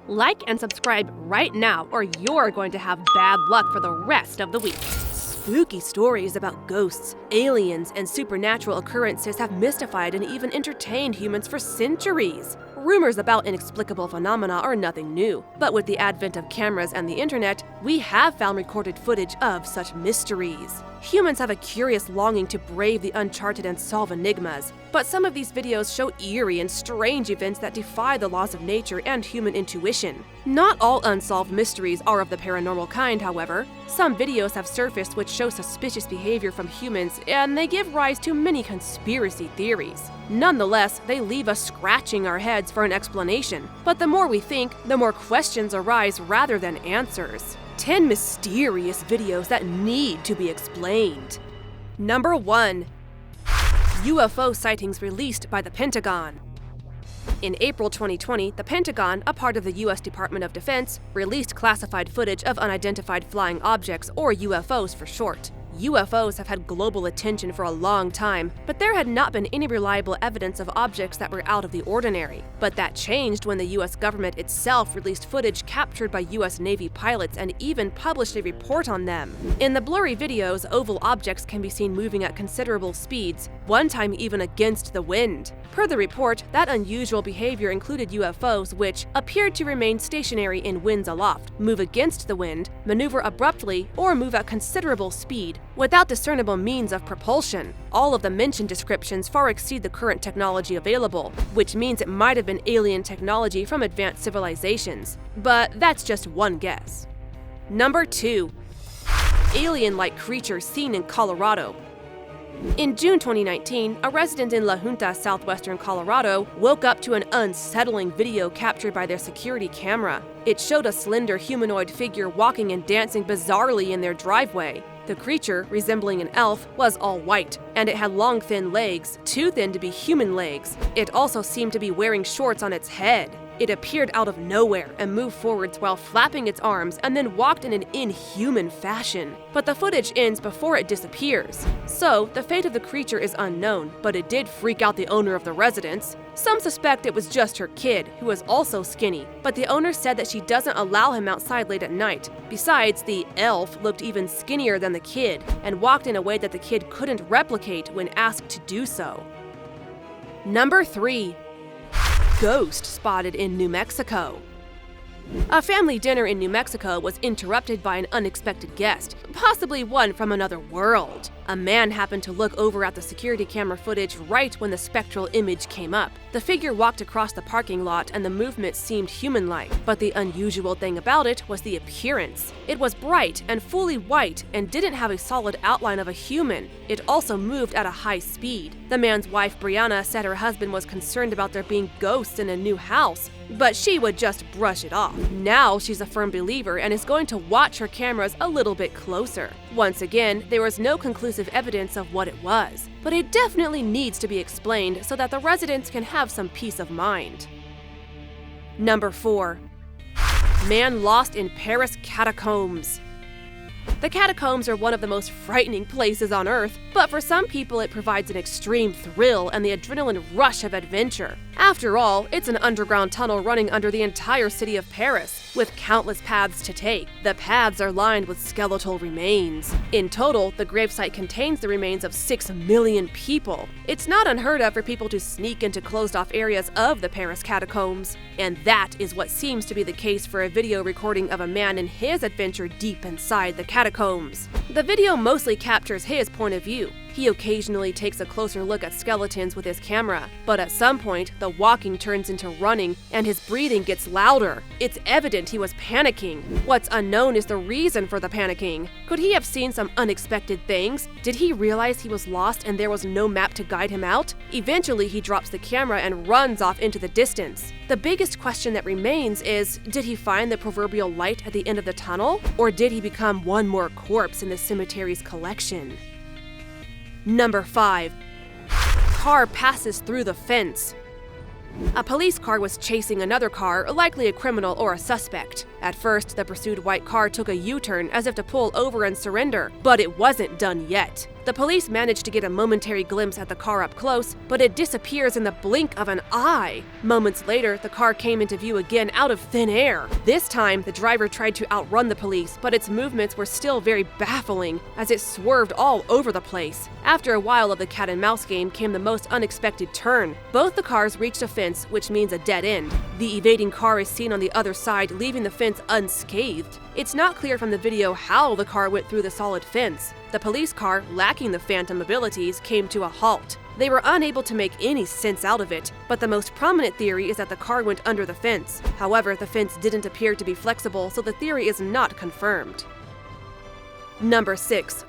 Like and subscribe right now, or you're going to have bad luck for the rest of the week. Spooky stories about ghosts, aliens, and supernatural occurrences have mystified and even entertained humans for centuries. Rumors about inexplicable phenomena are nothing new, but with the advent of cameras and the internet, we have found recorded footage of such mysteries. Humans have a curious longing to brave the uncharted and solve enigmas, but some of these videos show eerie and strange events that defy the laws of nature and human intuition. Not all unsolved mysteries are of the paranormal kind, however. Some videos have surfaced which show suspicious behavior from humans, and they give rise to many conspiracy theories. Nonetheless, they leave us scratching our heads for an explanation, but the more we think, the more questions arise rather than answers. 10 mysterious videos that need to be explained. Number 1. UFO sightings released by the Pentagon. In April 2020, the Pentagon, a part of the U.S. Department of Defense, released classified footage of unidentified flying objects, or UFOs for short. UFOs have had global attention for a long time, but there had not been any reliable evidence of objects that were out of the ordinary. But that changed when the U.S. government itself released footage captured by U.S. Navy pilots and even published a report on them. In the blurry videos, oval objects can be seen moving at considerable speeds, one time even against the wind. Per the report, that unusual behavior included UFOs which appeared to remain stationary in winds aloft, move against the wind, maneuver abruptly, or move at considerable speed, without discernible means of propulsion. All of the mentioned descriptions far exceed the current technology available, which means it might have been alien technology from advanced civilizations. But that's just one guess. Number 2. Alien-like creature seen in Colorado. In June 2019, a resident in La Junta, southwestern Colorado, woke up to an unsettling video captured by their security camera. It showed a slender humanoid figure walking and dancing bizarrely in their driveway. The creature, resembling an elf, was all white, and it had long, thin legs, too thin to be human legs. It also seemed to be wearing shorts on its head. It appeared out of nowhere and moved forwards while flapping its arms and then walked in an inhuman fashion. But the footage ends before it disappears. So, the fate of the creature is unknown, but it did freak out the owner of the residence. Some suspect it was just her kid, who was also skinny, but the owner said that she doesn't allow him outside late at night. Besides, the elf looked even skinnier than the kid and walked in a way that the kid couldn't replicate when asked to do so. Number 3. Ghost spotted in New Mexico. A family dinner in New Mexico was interrupted by an unexpected guest, possibly one from another world. A man happened to look over at the security camera footage right when the spectral image came up. The figure walked across the parking lot and the movement seemed human-like, but the unusual thing about it was the appearance. It was bright and fully white and didn't have a solid outline of a human. It also moved at a high speed. The man's wife, Brianna, said her husband was concerned about there being ghosts in a new house, but she would just brush it off. Now she's a firm believer and is going to watch her cameras a little bit closer. Once again, there was no conclusive evidence of what it was, but it definitely needs to be explained so that the residents can have some peace of mind. Number 4. Man lost in Paris catacombs. The catacombs are one of the most frightening places on Earth, but for some people it provides an extreme thrill and the adrenaline rush of adventure. After all, it's an underground tunnel running under the entire city of Paris, with countless paths to take. The paths are lined with skeletal remains. In total, the gravesite contains the remains of 6 million people. It's not unheard of for people to sneak into closed-off areas of the Paris catacombs, and that is what seems to be the case for a video recording of a man in his adventure deep inside the catacombs. The video mostly captures his point of view. He occasionally takes a closer look at skeletons with his camera, but at some point, the walking turns into running and his breathing gets louder. It's evident he was panicking. What's unknown is the reason for the panicking. Could he have seen some unexpected things? Did he realize he was lost and there was no map to guide him out? Eventually, he drops the camera and runs off into the distance. The biggest question that remains is, did he find the proverbial light at the end of the tunnel? Or did he become one more corpse in the cemetery's collection? Number 5. Car passes through the fence. A police car was chasing another car, likely a criminal or a suspect. At first, the pursued white car took a U-turn as if to pull over and surrender, but it wasn't done yet. The police manage to get a momentary glimpse at the car up close, but it disappears in the blink of an eye. Moments later, the car came into view again out of thin air. This time, the driver tried to outrun the police, but its movements were still very baffling as it swerved all over the place. After a while of the cat and mouse game came the most unexpected turn. Both the cars reached a fence, which means a dead end. The evading car is seen on the other side, leaving the fence unscathed. It's not clear from the video how the car went through the solid fence. The police car, lacking the phantom abilities, came to a halt. They were unable to make any sense out of it, but the most prominent theory is that the car went under the fence. However, the fence didn't appear to be flexible, so the theory is not confirmed. Number 6.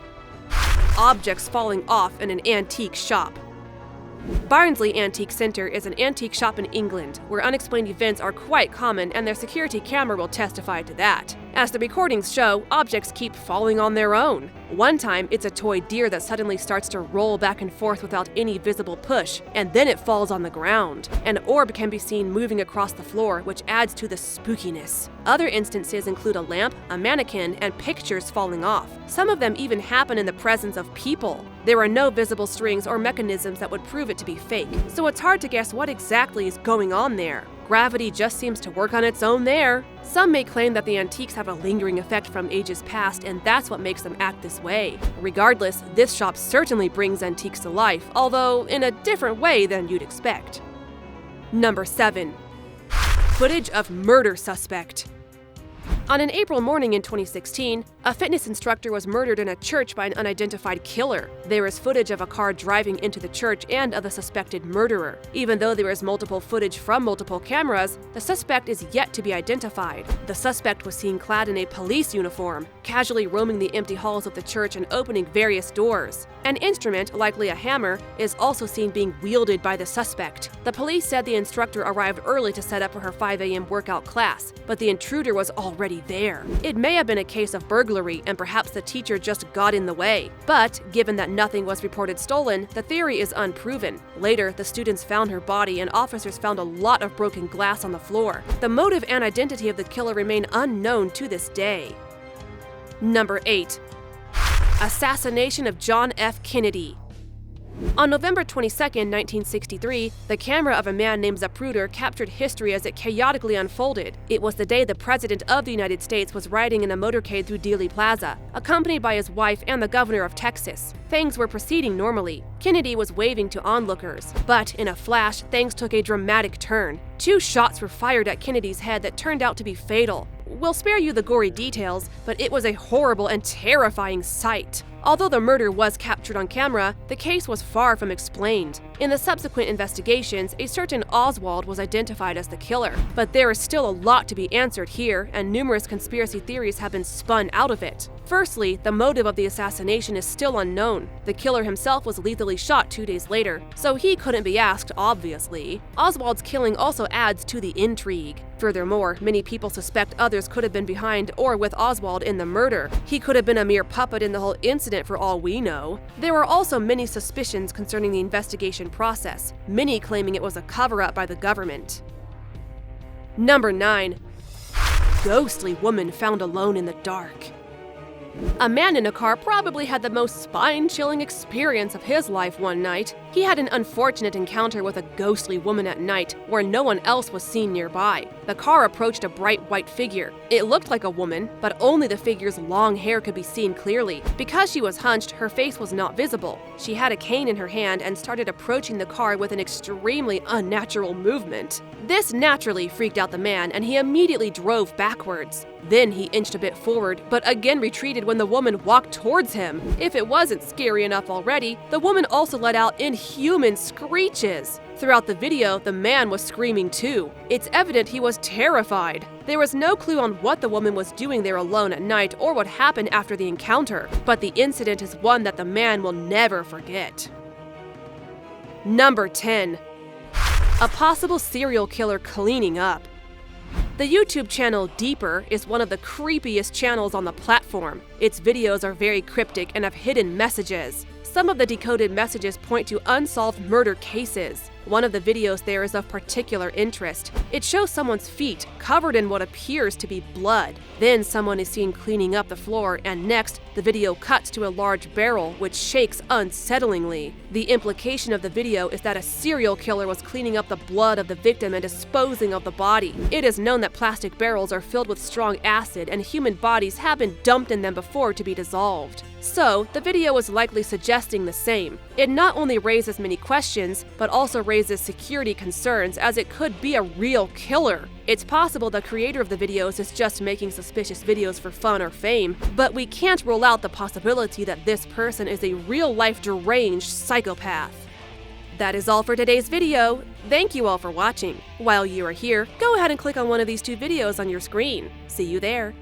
Objects falling off in an antique shop. Barnsley Antique Centre is an antique shop in England, where unexplained events are quite common, and their security camera will testify to that. As the recordings show, objects keep falling on their own. One time, it's a toy deer that suddenly starts to roll back and forth without any visible push, and then it falls on the ground. An orb can be seen moving across the floor, which adds to the spookiness. Other instances include a lamp, a mannequin, and pictures falling off. Some of them even happen in the presence of people. There are no visible strings or mechanisms that would prove it to be fake, so it's hard to guess what exactly is going on there. Gravity just seems to work on its own there. Some may claim that the antiques have a lingering effect from ages past, and that's what makes them act this way. Regardless, this shop certainly brings antiques to life, although in a different way than you'd expect. Number 7. Footage of murder suspect. On an April morning in 2016, a fitness instructor was murdered in a church by an unidentified killer. There is footage of a car driving into the church and of the suspected murderer. Even though there is multiple footage from multiple cameras, the suspect is yet to be identified. The suspect was seen clad in a police uniform, casually roaming the empty halls of the church and opening various doors. An instrument, likely a hammer, is also seen being wielded by the suspect. The police said the instructor arrived early to set up for her 5 a.m. workout class, but the intruder was already there. It may have been a case of burglary, and perhaps the teacher just got in the way. But, given that nothing was reported stolen, the theory is unproven. Later, the students found her body, and officers found a lot of broken glass on the floor. The motive and identity of the killer remain unknown to this day. Number 8. Assassination of John F. Kennedy. On November 22, 1963, the camera of a man named Zapruder captured history as it chaotically unfolded. It was the day the President of the United States was riding in a motorcade through Dealey Plaza, accompanied by his wife and the governor of Texas. Things were proceeding normally. Kennedy was waving to onlookers. But in a flash, things took a dramatic turn. 2 shots were fired at Kennedy's head that turned out to be fatal. We'll spare you the gory details, but it was a horrible and terrifying sight. Although the murder was captured on camera, the case was far from explained. In the subsequent investigations, a certain Oswald was identified as the killer. But there is still a lot to be answered here, and numerous conspiracy theories have been spun out of it. Firstly, the motive of the assassination is still unknown. The killer himself was lethally shot 2 days later, so he couldn't be asked, obviously. Oswald's killing also adds to the intrigue. Furthermore, many people suspect others could have been behind or with Oswald in the murder. He could have been a mere puppet in the whole incident for all we know. There were also many suspicions concerning the investigation process, many claiming it was a cover-up by the government. Number 9. Ghostly woman found alone in the dark. A man in a car probably had the most spine-chilling experience of his life one night. He had an unfortunate encounter with a ghostly woman at night where no one else was seen nearby. The car approached a bright white figure. It looked like a woman, but only the figure's long hair could be seen clearly. Because she was hunched, her face was not visible. She had a cane in her hand and started approaching the car with an extremely unnatural movement. This naturally freaked out the man, and he immediately drove backwards. Then he inched a bit forward, but again retreated when the woman walked towards him. If it wasn't scary enough already, the woman also let out inhuman screeches. Throughout the video, the man was screaming too. It's evident he was terrified. There was no clue on what the woman was doing there alone at night or what happened after the encounter, but the incident is one that the man will never forget. Number 10. A possible serial killer cleaning up. The YouTube channel Deeper is one of the creepiest channels on the platform. Its videos are very cryptic and have hidden messages. Some of the decoded messages point to unsolved murder cases. One of the videos there is of particular interest. It shows someone's feet covered in what appears to be blood. Then someone is seen cleaning up the floor, and next, the video cuts to a large barrel which shakes unsettlingly. The implication of the video is that a serial killer was cleaning up the blood of the victim and disposing of the body. It is known that plastic barrels are filled with strong acid, and human bodies have been dumped in them before to be dissolved. So, the video is likely suggesting the same. It not only raises many questions, but also raises security concerns, as it could be a real killer. It's possible the creator of the videos is just making suspicious videos for fun or fame, but we can't rule out the possibility that this person is a real-life deranged psychopath. That is all for today's video. Thank you all for watching. While you are here, go ahead and click on one of these two videos on your screen. See you there.